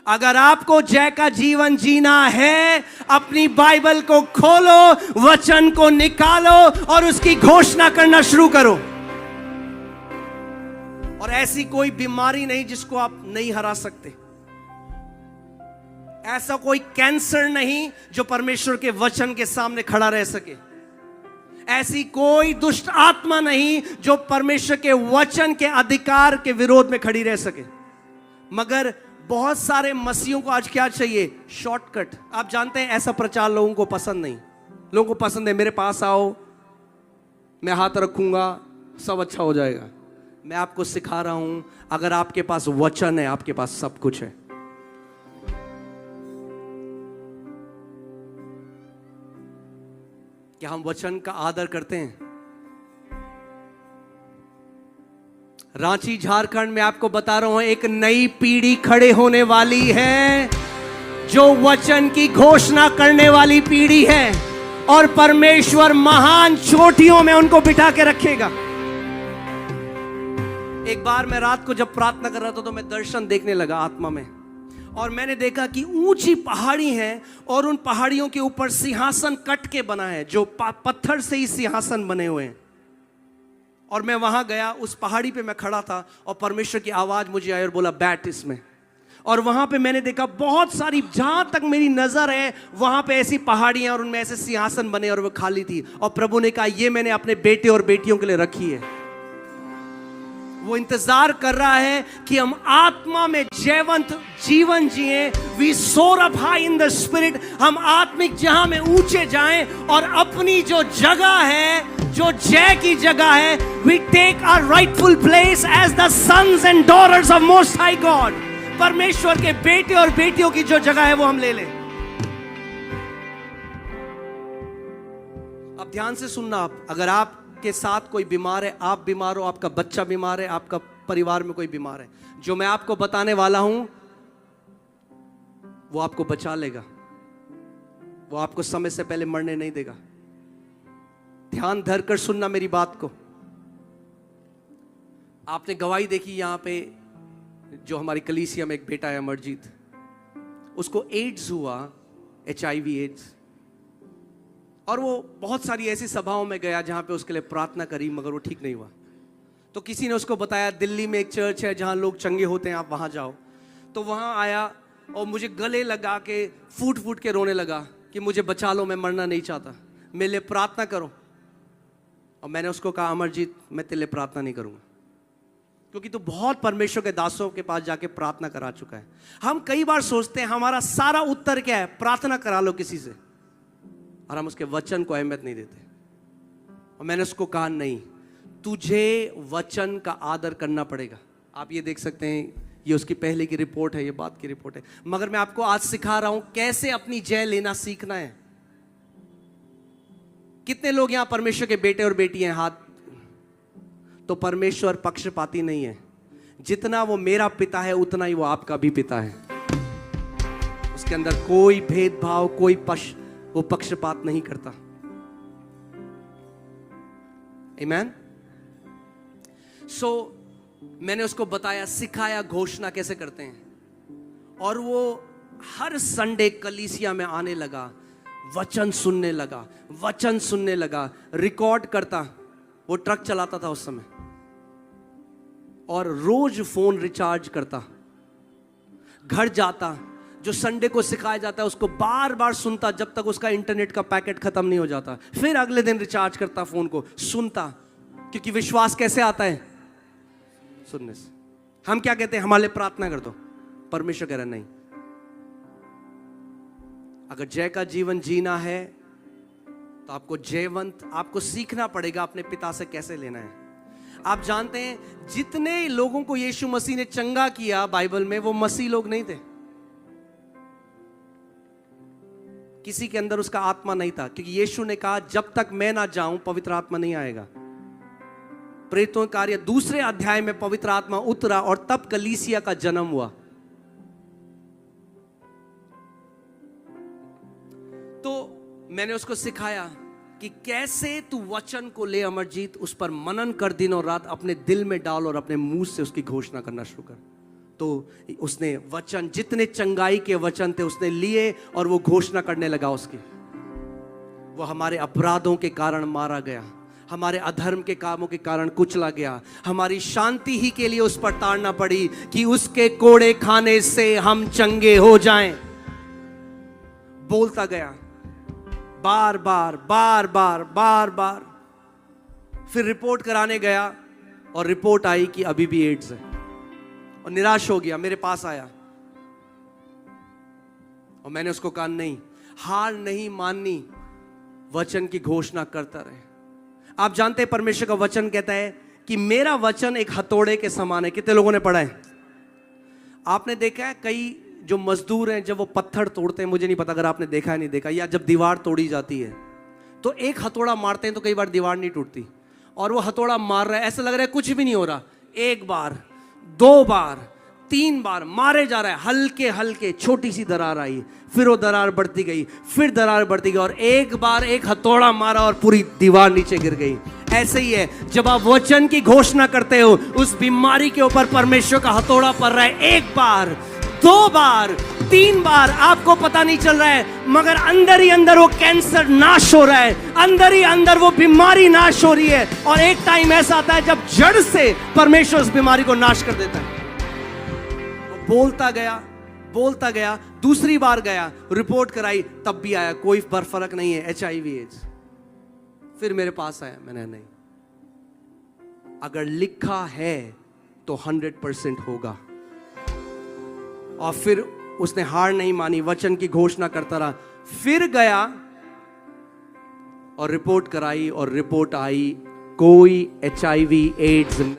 अगर आपको जय का जीवन जीना है, अपनी बाइबल को खोलो, वचन को निकालो और उसकी घोषणा करना शुरू करो। और ऐसी कोई बीमारी नहीं जिसको आप नहीं हरा सकते। ऐसा कोई कैंसर नहीं जो परमेश्वर के वचन के सामने खड़ा रह सके। ऐसी कोई दुष्ट आत्मा नहीं जो परमेश्वर के वचन के अधिकार के विरोध में खड़ी रह सके। मगर बहुत सारे मसीहों को आज क्या चाहिए? शॉर्टकट। आप जानते हैं ऐसा प्रचार लोगों को पसंद नहीं। लोगों को पसंद है मेरे पास आओ, मैं हाथ रखूंगा, सब अच्छा हो जाएगा। मैं आपको सिखा रहा हूं, अगर आपके पास वचन है, आपके पास सब कुछ है। क्या हम वचन का आदर करते हैं? रांची झारखंड में आपको बता रहा हूं, एक नई पीढ़ी खड़े होने वाली है जो वचन की घोषणा करने वाली पीढ़ी है, और परमेश्वर महान चोटियों में उनको बिठा के रखेगा। एक बार मैं रात को जब प्रार्थना कर रहा था तो मैं दर्शन देखने लगा आत्मा में, और मैंने देखा कि ऊंची पहाड़ी है और उन पहाड़ियों के ऊपर सिंहासन कट के बना है, जो पत्थर से ही सिंहासन बने हुए हैं। और मैं वहां गया, उस पहाड़ी पे मैं खड़ा था और परमेश्वर की आवाज मुझे आई और बोला बैठ इसमें। और वहां पे मैंने देखा बहुत सारी, जहां तक मेरी नजर है वहां पे ऐसी पहाड़ियां और उनमें ऐसे सिंहासन बने और वो खाली थी। और प्रभु ने कहा ये मैंने अपने बेटे और बेटियों के लिए रखी है। वो इंतजार कर रहा है कि हम आत्मा में जयवंत जीवन जिए। वी सोर up high in the spirit. हम आत्मिक जहां में ऊंचे जाएं और अपनी जो जगह है, जो जय की जगह है, we take our rightful place as the sons and daughters of most high God. परमेश्वर के बेटे और बेटियों की जो जगह है वो हम ले लें। अब ध्यान से सुनना। आप अगर आप के साथ कोई बीमार है, आप बीमार हो, आपका बच्चा बीमार है, आपका परिवार में कोई बीमार है, जो मैं आपको बताने वाला हूं वो आपको बचा लेगा। वो आपको समय से पहले मरने नहीं देगा। ध्यान धरकर सुनना मेरी बात को। आपने गवाही देखी यहां पे, जो हमारी कलीसिया में एक बेटा है अमरजीत, उसको एड्स हुआ, HIV एड्स। और वो बहुत सारी ऐसी सभाओं में गया जहां पे उसके लिए प्रार्थना करी, मगर वो ठीक नहीं हुआ। तो किसी ने उसको बताया दिल्ली में एक चर्च है जहां लोग चंगे होते हैं, आप वहां जाओ। तो वहां आया और मुझे गले लगा के फूट फूट के रोने लगा कि मुझे बचा लो, मैं मरना नहीं चाहता, मेरे लिए प्रार्थना करो। और मैंने उसको कहा अमरजीत मैं तेरे लिए प्रार्थना नहीं करूंगा, क्योंकि तू बहुत परमेश्वर के दासों के पास जाके प्रार्थना करा चुका है। हम कई बार सोचते हैं हमारा सारा उत्तर क्या है? प्रार्थना करा लो किसी से, और हम उसके वचन को अहमियत नहीं देते। और मैंने उसको कहा नहीं, तुझे वचन का आदर करना पड़ेगा। आप ये देख सकते हैं, ये उसकी पहले की रिपोर्ट है, ये बात की रिपोर्ट है। मगर मैं आपको आज सिखा रहा हूं कैसे अपनी जय लेना सीखना है। कितने लोग यहां परमेश्वर के बेटे और बेटी हैं? हाथ। तो परमेश्वर पक्षपाती नहीं है। जितना वो मेरा पिता है उतना ही वो आपका भी पिता है। उसके अंदर कोई भेदभाव, कोई वो पक्षपात नहीं करता। आमीन। सो मैंने उसको बताया, सिखाया घोषणा कैसे करते हैं। और वो हर संडे कलीसिया में आने लगा, वचन सुनने लगा, वचन सुनने लगा, रिकॉर्ड करता। वो ट्रक चलाता था उस समय, और रोज फोन रिचार्ज करता। घर जाता, जो संडे को सिखाया जाता है उसको बार बार सुनता जब तक उसका इंटरनेट का पैकेट खत्म नहीं हो जाता। फिर अगले दिन रिचार्ज करता फोन को, सुनता। क्योंकि विश्वास कैसे आता है? सुनने से। हम क्या कहते हैं? हमारे लिए प्रार्थना कर दो। परमेश्वर कह रहा नहीं। अगर जय का जीवन जीना है तो आपको जयवंत, आपको सीखना पड़ेगा अपने पिता से कैसे लेना है। आप जानते हैं जितने लोगों को यीशु मसीह ने चंगा किया बाइबल में, वो मसीह लोग नहीं थे। किसी के अंदर उसका आत्मा नहीं था, क्योंकि यीशु ने कहा जब तक मैं ना जाऊं पवित्र आत्मा नहीं आएगा। प्रेरितों के कार्य 2 अध्याय में पवित्र आत्मा उतरा और तब कलीसिया का जन्म हुआ। तो मैंने उसको सिखाया कि कैसे तू वचन को ले अमरजीत, उस पर मनन कर, दिन और रात अपने दिल में डाल और अपने मुंह से उसकी घोषणा करना शुरू कर। तो उसने वचन, जितने चंगाई के वचन थे उसने लिए और वो घोषणा करने लगा उसकी। वो हमारे अपराधों के कारण मारा गया, हमारे अधर्म के कामों के कारण कुचला गया, हमारी शांति ही के लिए उस पर ताड़ना पड़ी कि उसके कोड़े खाने से हम चंगे हो जाएं। बोलता गया बार बार बार बार बार बार। फिर रिपोर्ट कराने गया और रिपोर्ट आई कि अभी भी एड्स है, और निराश हो गया। मेरे पास आया और मैंने उसको कहा नहीं, हार नहीं माननी, वचन की घोषणा करता रहे। आप जानते हैं परमेश्वर का वचन कहता है कि मेरा वचन एक हथौड़े के समान है। कितने लोगों ने पढ़ा है? आपने देखा है कई जो मजदूर हैं जब वो पत्थर तोड़ते हैं, मुझे नहीं पता अगर आपने देखा है नहीं देखा, या जब दीवार तोड़ी जाती है तो एक हथौड़ा मारते हैं तो कई बार दीवार नहीं टूटती, और वो हथौड़ा मार रहा है, ऐसा लग रहा है कुछ भी नहीं हो रहा। एक बार, दो बार, तीन बार मारे जा रहा है, हल्के हल्के छोटी सी दरार आई, फिर वो दरार बढ़ती गई, फिर दरार बढ़ती गई, और एक बार एक हथौड़ा मारा और पूरी दीवार नीचे गिर गई। ऐसे ही है, जब आप वचन की घोषणा करते हो, उस बीमारी के ऊपर परमेश्वर का हथौड़ा पड़ रहा है। एक बार, दो बार, तीन बार, आपको पता नहीं चल रहा है, मगर अंदर ही अंदर वो कैंसर नाश हो रहा है, अंदर ही अंदर वो बीमारी नाश हो रही है। और एक टाइम ऐसा आता है जब जड़ से परमेश्वर उस बीमारी को नाश कर देता है। बोलता गया, दूसरी बार गया, रिपोर्ट कराई, तब भी आया कोई फर्क नहीं है, HIV एड्स। फिर मेरे पास आया, मैंने नहीं, अगर लिखा है तो 100% होगा। और फिर उसने हार नहीं मानी, वचन की घोषणा करता रहा। फिर गया और रिपोर्ट कराई, और रिपोर्ट आई कोई HIV एड्स